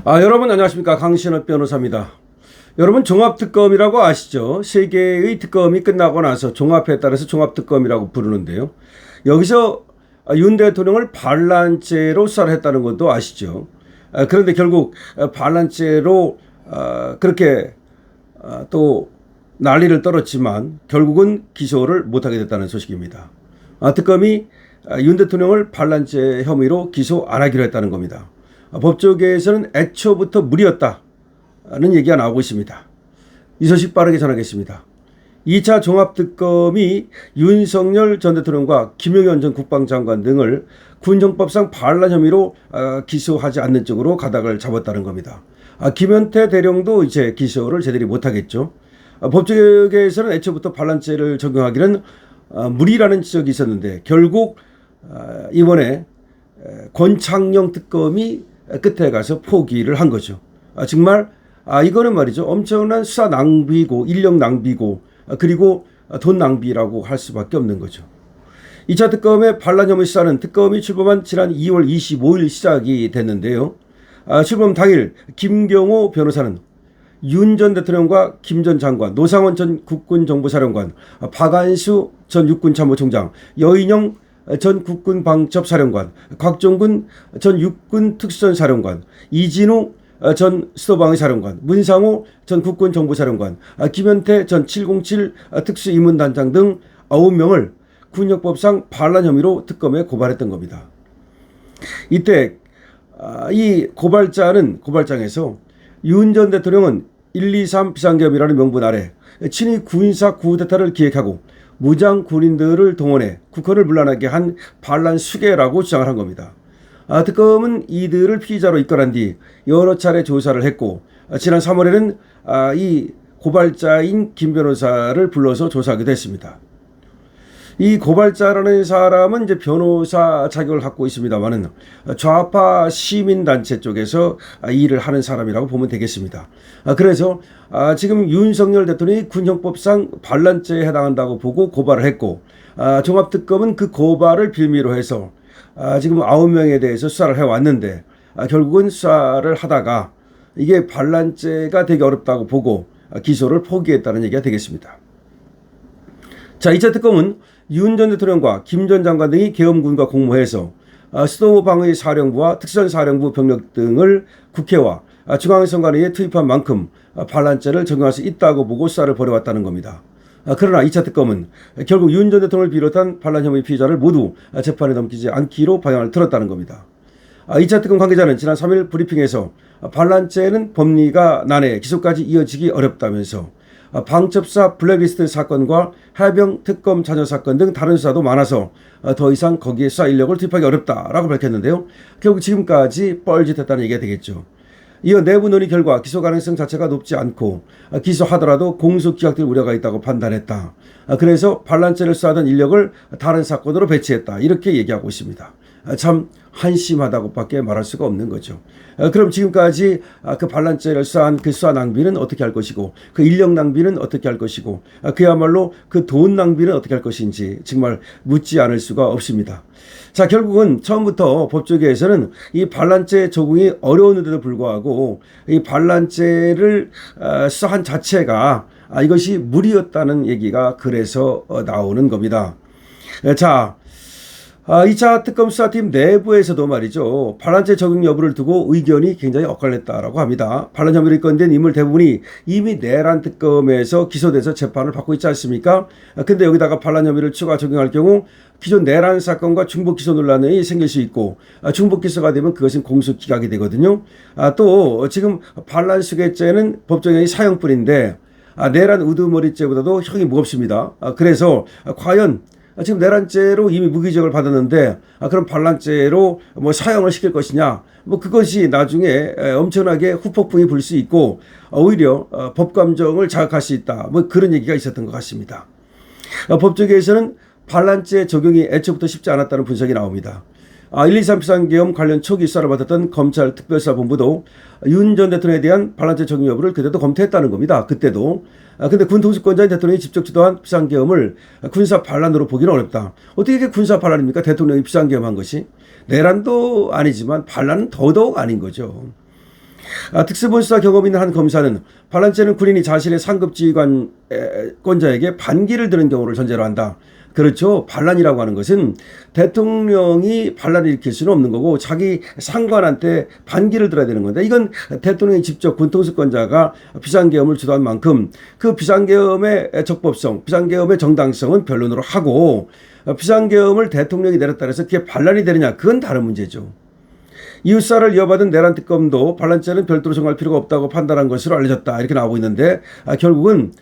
여러분 안녕하십니까, 강신업 변호사입니다. 여러분, 종합특검이라고 아시죠? 세 개의 특검이 끝나고 나서 종합에 따라서 종합특검이라고 부르는데요. 여기서 윤 대통령을 반란죄로 수사를 했다는 것도 아시죠? 그런데 결국 반란죄로 그렇게 또 난리를 떨었지만 결국은 기소를 못하게 됐다는 소식입니다. 특검이 윤 대통령을 반란죄 혐의로 기소 안 하기로 했다는 겁니다. 법조계에서는 애초부터 무리였다는 얘기가 나오고 있습니다. 이 소식 빠르게 전하겠습니다. 2차 종합특검이 윤석열 전 대통령과 김용현 전 국방장관 등을 군정법상 반란 혐의로 기소하지 않는 쪽으로 가닥을 잡았다는 겁니다. 김현태 대령도 이제 기소를 제대로 못하겠죠. 법조계에서는 애초부터 반란죄를 적용하기는 무리라는 지적이 있었는데 결국 이번에 권창룡 특검이 끝에 가서 포기를 한 거죠. 정말 이거는 말이죠, 엄청난 수사 낭비고 인력 낭비고 그리고 돈 낭비라고 할 수밖에 없는 거죠. 2차 특검의 반란 혐의 수사는 특검이 출범한 지난 2월 25일 시작이 됐는데요. 출범 당일 김경호 변호사는 윤 전 대통령과 김 전 장관, 노상원 전 국군정보사령관, 박안수 전 육군참모총장, 여인영 전 국군방첩사령관, 곽종근 전 육군특수전사령관, 이진우 전 수도방위사령관, 문상호 전 국군정보사령관, 김현태 전 707 특수임문단장 등 9명을 군역법상 반란 혐의로 특검에 고발했던 겁니다. 이때 이 고발장에서 윤 전 대통령은 123 비상계엄이라는 명분 아래 친위 군사 쿠데타를 기획하고 무장 군인들을 동원해 국헌을 문란하게 한 반란 수괴라고 주장을 한 겁니다. 특검은 이들을 피의자로 입건한 뒤 여러 차례 조사를 했고 지난 3월에는 이 고발자인 김 변호사를 불러서 조사하기도 했습니다. 이 고발자라는 사람은 이제 변호사 자격을 갖고 있습니다만은 좌파 시민단체 쪽에서 이 일을 하는 사람이라고 보면 되겠습니다. 그래서 지금 윤석열 대통령이 군형법상 반란죄에 해당한다고 보고 고발을 했고 종합특검은 그 고발을 빌미로 해서 지금 9명에 대해서 수사를 해왔는데 결국은 수사를 하다가 이게 반란죄가 되기 어렵다고 보고 기소를 포기했다는 얘기가 되겠습니다. 자, 2차 특검은 윤 전 대통령과 김 전 장관 등이 계엄군과 공모해서 수도방위사령부와 특수전사령부 병력 등을 국회와 중앙선관위에 투입한 만큼 반란죄를 적용할 수 있다고 보고 수사를 벌여왔다는 겁니다. 그러나 2차 특검은 결국 윤 전 대통령을 비롯한 반란 혐의 피의자를 모두 재판에 넘기지 않기로 방향을 틀었다는 겁니다. 2차 특검 관계자는 지난 3일 브리핑에서 반란죄는 법리가 난해 기소까지 이어지기 어렵다면서 방첩사 블랙리스트 사건과 해병 특검 자녀 사건 등 다른 수사도 많아서 더 이상 거기에 수사 인력을 투입하기 어렵다라고 밝혔는데요. 결국 지금까지 뻘짓했다는 얘기가 되겠죠. 이어 내부 논의 결과 기소 가능성 자체가 높지 않고 기소하더라도 공소 기각될 우려가 있다고 판단했다. 그래서 반란죄를 수사하던 인력을 다른 사건으로 배치했다. 이렇게 얘기하고 있습니다. 참 한심하다고밖에 말할 수가 없는 거죠. 그럼 지금까지 그 반란죄를 수사한 그 수사 낭비는 어떻게 할 것이고 그 인력 낭비는 어떻게 할 것이고 그야말로 그 돈 낭비는 어떻게 할 것인지 정말 묻지 않을 수가 없습니다. 자, 결국은 처음부터 법조계에서는 이 반란죄 적용이 어려웠는데도 불구하고 이 반란죄를 수사한 자체가 이것이 무리였다는 얘기가 그래서 나오는 겁니다. 자, 2차 특검 수사팀 내부에서도 말이죠, 반란죄 적용 여부를 두고 의견이 굉장히 엇갈렸다라고 합니다. 반란 혐의로 입건된 인물 대부분이 이미 내란 특검에서 기소돼서 재판을 받고 있지 않습니까? 근데 여기다가 반란 혐의를 추가 적용할 경우 기존 내란 사건과 중복 기소 논란이 생길 수 있고 중복 기소가 되면 그것은 공소 기각이 되거든요. 또 지금 반란 수괴죄는 법정형이 사형뿐인데 내란 우두머리죄보다도 형이 무겁습니다. 그래서 과연 지금 내란죄로 이미 무기징역을 받았는데 그럼 반란죄로 사형을 시킬 것이냐, 그것이 나중에 엄청나게 후폭풍이 불 수 있고 오히려 법감정을 자극할 수 있다, 그런 얘기가 있었던 것 같습니다. 법조계에서는 반란죄 적용이 애초부터 쉽지 않았다는 분석이 나옵니다. 123 비상계엄 관련 초기 수사를 받았던 검찰 특별수사본부도 윤 전 대통령에 대한 반란죄 적용 여부를 그때도 검토했다는 겁니다. 그때도. 근데 군 통수권자인 대통령이 직접 주도한 비상계엄을 군사 반란으로 보기는 어렵다. 어떻게 이게 군사 반란입니까? 대통령이 비상계엄한 것이. 내란도 아니지만 반란은 더더욱 아닌 거죠. 특수본수사 경험 있는 한 검사는 반란죄는 군인이 자신의 상급지휘관권자에게 반기를 드는 경우를 전제로 한다. 그렇죠. 반란이라고 하는 것은 대통령이 반란을 일으킬 수는 없는 거고 자기 상관한테 반기를 들어야 되는 건데, 이건 대통령이 직접 군통수권자가 비상계엄을 주도한 만큼 그 비상계엄의 적법성, 비상계엄의 정당성은 변론으로 하고, 비상계엄을 대통령이 내렸다 해서 그게 반란이 되느냐, 그건 다른 문제죠. 이웃사를 이어받은 내란 특검도 반란죄는 별도로 정할 필요가 없다고 판단한 것으로 알려졌다, 이렇게 나오고 있는데, 결국은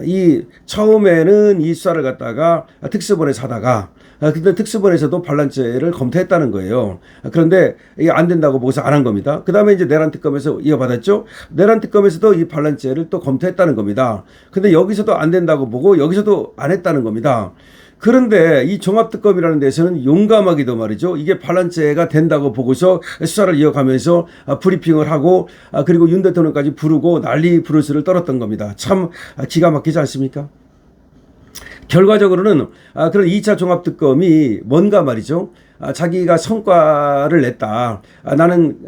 이 처음에는 이 수사를 갖다가 특수본에서 하다가 근데 특수본에서도 반란죄를 검토했다는 거예요. 그런데 이게 안 된다고 보고서 안 한 겁니다. 그 다음에 이제 내란 특검에서 이어받았죠. 내란 특검에서도 이 반란죄를 또 검토했다는 겁니다. 근데 여기서도 안 된다고 보고 여기서도 안 했다는 겁니다. 그런데 이 종합특검이라는 데서는 용감하기도 말이죠. 이게 반란죄가 된다고 보고서 수사를 이어가면서 브리핑을 하고, 그리고 윤 대통령까지 부르고 난리 부르스를 떨었던 겁니다. 참 기가 막히지 않습니까? 결과적으로는 그런 2차 종합특검이 뭔가 말이죠. 자기가 성과를 냈다. 나는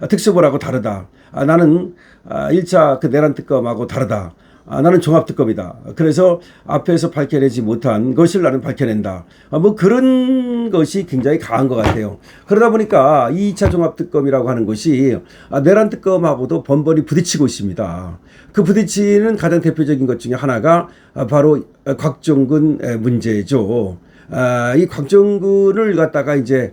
특수본하고 다르다. 나는 1차 그 내란 특검하고 다르다. 나는 종합특검이다. 그래서 앞에서 밝혀내지 못한 것을 나는 밝혀낸다. 뭐 그런 것이 굉장히 강한 것 같아요. 그러다 보니까 2차 종합특검이라고 하는 것이 내란 특검하고도 번번이 부딪히고 있습니다. 그 부딪히는 가장 대표적인 것 중에 하나가 바로 곽종근 문제죠. 이 곽종근을 갖다가 이제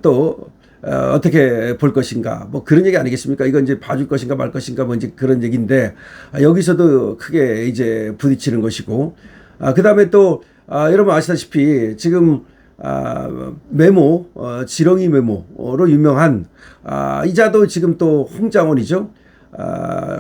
또 어떻게 볼 것인가, 뭐 그런 얘기 아니겠습니까? 이건 이제 봐줄 것인가 말 것인가, 뭐 이제 그런 얘기인데, 여기서도 크게 이제 부딪히는 것이고, 그 다음에 또 여러분 아시다시피 지금 메모, 지렁이 메모로 유명한 이자도 지금 또 홍장원이죠.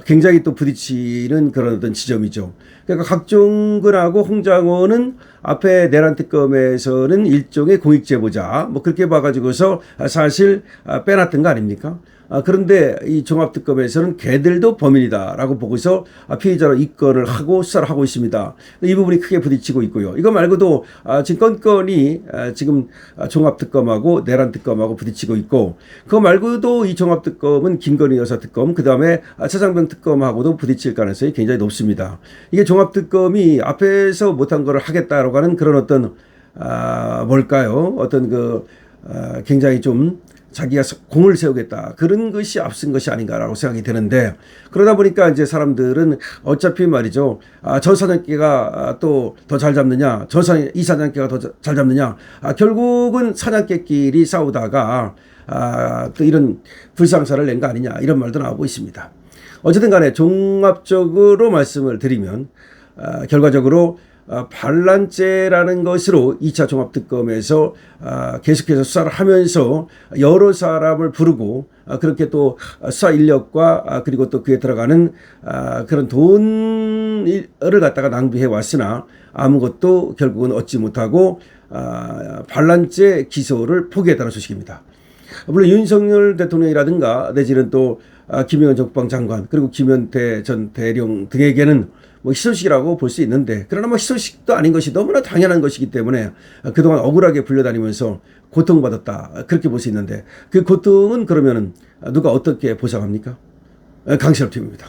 굉장히 또 부딪히는 그런 어떤 지점이죠. 그러니까 곽종근하고 홍장원은 앞에 내란 특검에서는 일종의 공익제보자, 뭐 그렇게 봐가지고서 사실 빼놨던 거 아닙니까? 그런데 이 종합특검에서는 걔들도 범인이다라고 보고서 피의자로 입건을 하고 수사를 하고 있습니다. 이 부분이 크게 부딪히고 있고요. 이거 말고도 지금 건건이 지금 종합특검하고 내란특검하고 부딪히고 있고, 그거 말고도 이 종합특검은 김건희 여사 특검, 그 다음에 차장병 특검하고도 부딪힐 가능성이 굉장히 높습니다. 이게 종합특검이 앞에서 못한 거를 하겠다라고 하는 그런 어떤 뭘까요? 어떤 그 굉장히 좀 자기가 공을 세우겠다, 그런 것이 앞선 것이 아닌가라고 생각이 되는데, 그러다 보니까 이제 사람들은 어차피 말이죠, 저 사냥개가 또 더 잘 잡느냐, 이 사냥개가 더 잘 잡느냐, 결국은 사냥개끼리 싸우다가 또 이런 불상사를 낸 거 아니냐, 이런 말도 나오고 있습니다. 어쨌든 간에 종합적으로 말씀을 드리면 결과적으로 반란죄라는 것으로 2차 종합특검에서 계속해서 수사를 하면서 여러 사람을 부르고, 그렇게 또 수사 인력과 그리고 또 그에 들어가는 그런 돈을 갖다가 낭비해 왔으나 아무것도 결국은 얻지 못하고 반란죄 기소를 포기했다는 소식입니다. 물론 윤석열 대통령이라든가 내지는 또 김영현 국방장관, 그리고 김현태 전 대령 등에게는 뭐 희소식이라고 볼 수 있는데, 그러나 뭐 희소식도 아닌 것이 너무나 당연한 것이기 때문에 그동안 억울하게 불려다니면서 고통받았다, 그렇게 볼 수 있는데, 그 고통은 그러면은 누가 어떻게 보상합니까? 강신업 팀입니다.